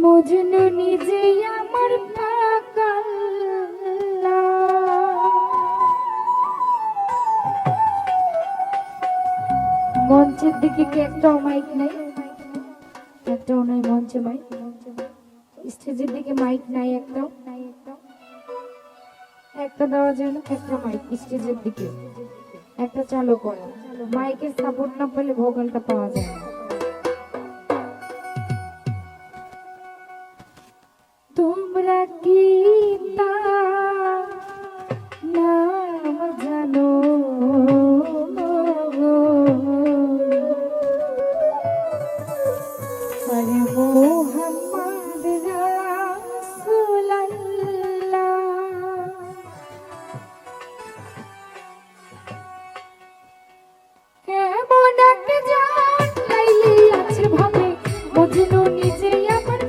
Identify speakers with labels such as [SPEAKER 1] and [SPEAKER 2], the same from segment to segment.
[SPEAKER 1] মজনু নিজে আমার পাগল। মঞ্চের দিকে কি একটাও মাইক নাই? একটাও নাই মঞ্চে মাইক। স্টেজের দিকে মাইক নাই একটাও? একটা দেওয়া যায় না? একটা মাইক স্টেজের দিকে একটা চালু করো। মাইকের সাপোর্ট না পেলে ভোকালটা পাওয়া যায় না। তোমরা কি তা নাম জানো? আরে মোহাম্মদ রাসূলুল্লাহ। কেমন একটা জান লাইলি আছে ভাবে, মজনু নিজে আমার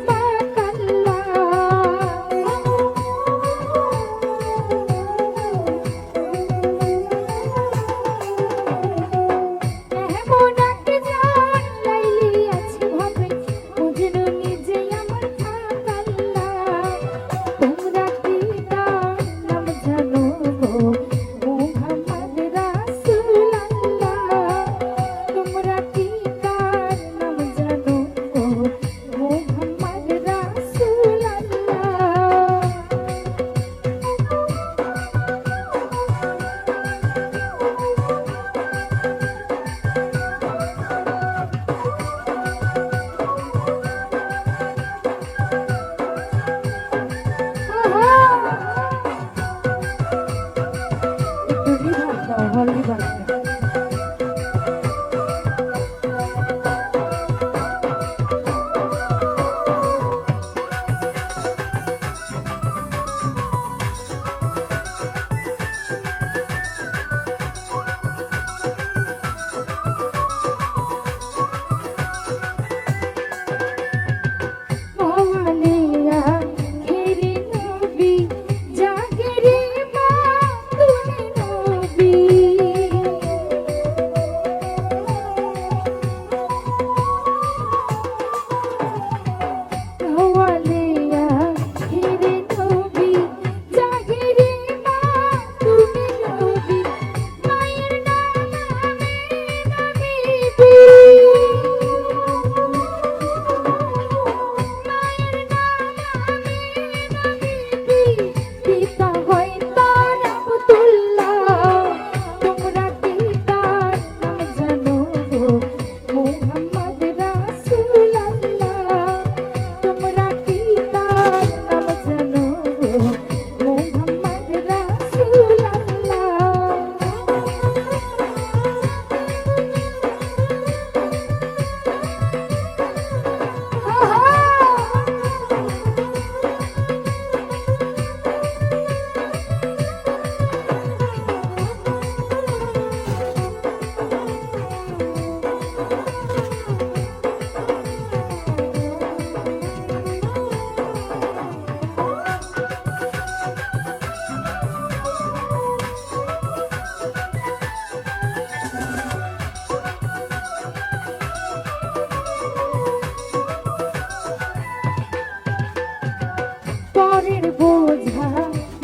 [SPEAKER 1] পরের বোঝা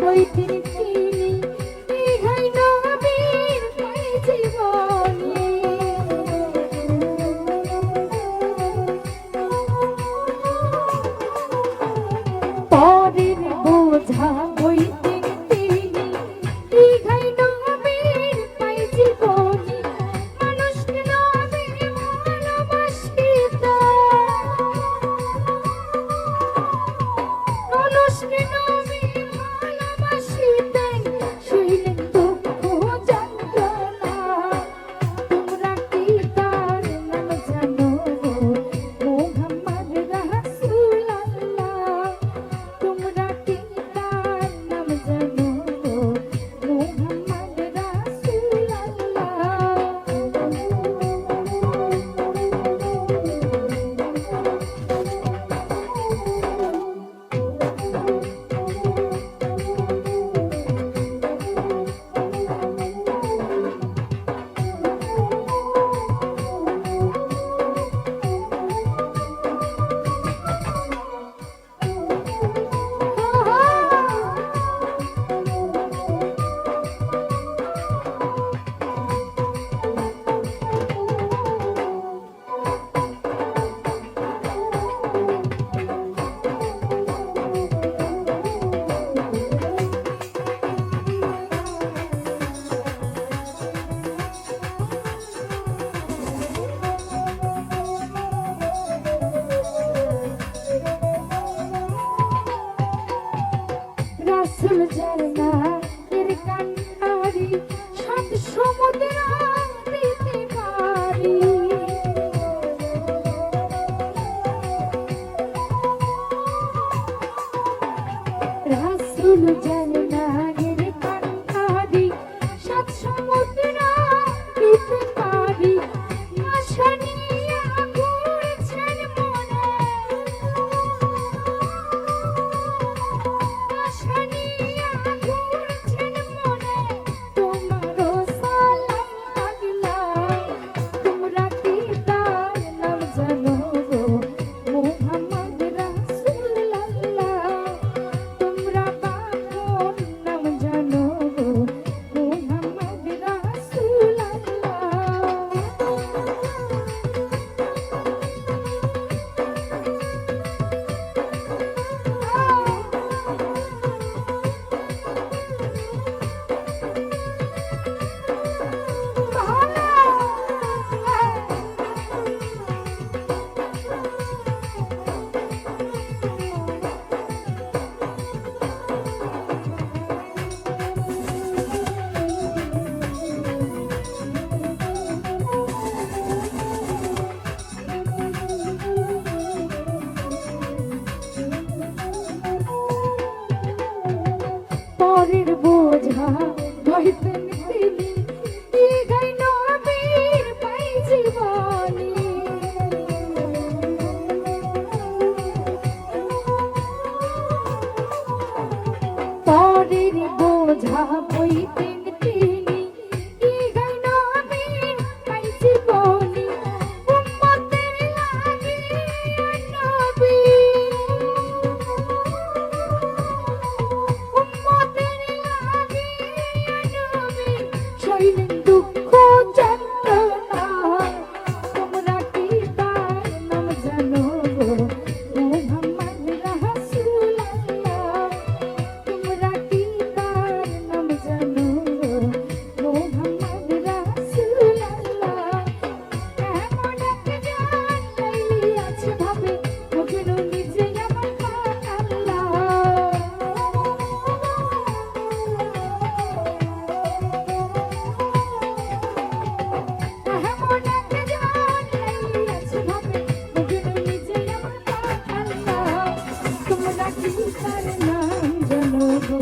[SPEAKER 1] বইতে তিনি ইহাই নবীর জীবনে। পরের বোঝা বইতে তিনি ইহাই নবীর জীবনে। মানুষকে নবী ভালোবাসিতা, মানুষকে নবী ভালোবাসিতেন, শৈলেন দুঃখ যন্ত্রণা। তোমরা কি তার নাম জানো? মোহাম্মদ রাসূলুল্লাহ। তোমরা কি তার নাম জানো? মোহাম্মদ রাসূলুল্লাহ। রাসূল ঝরনা এর কান্নারি সাত সমুদ্র দিতে পারি রাসূল ঝরনা এর কান্নারি সাত সমুদ্র দিতে পারি আশা নিয়ে ঘুরছেন মনে আশা নিয়ে ঘুরছেন মনে তোমারও সালাম লাগলাম তোমরা কি তার নাম জানো গো মুহাম্মদ রাসূলুল্লাহ তোমরা বাপন নাম জানো গো মুহাম্মদ রাসূলুল্লাহ পরের বোঝা বইতেন তিনি দিগাই নবীর পাই জীবনী পরের বোঝা বইতেন তিনি দিগাই নবীর পাই জীবনী উম্মতের লাগিয়া নবী শৈলেন দুঃখ যন্ত্রণা তোমরা কি তার নাম জানো গো মুহাম্মদ রাসূলুল্লাহ তোমরা কি তার নাম জানো গো মুহাম্মদ রাসূলুল্লাহ এমন এক জান আছে ভাবে মুখের নিচে আমার পাক আল্লাহ তোমরা কি তার নাম জানো গো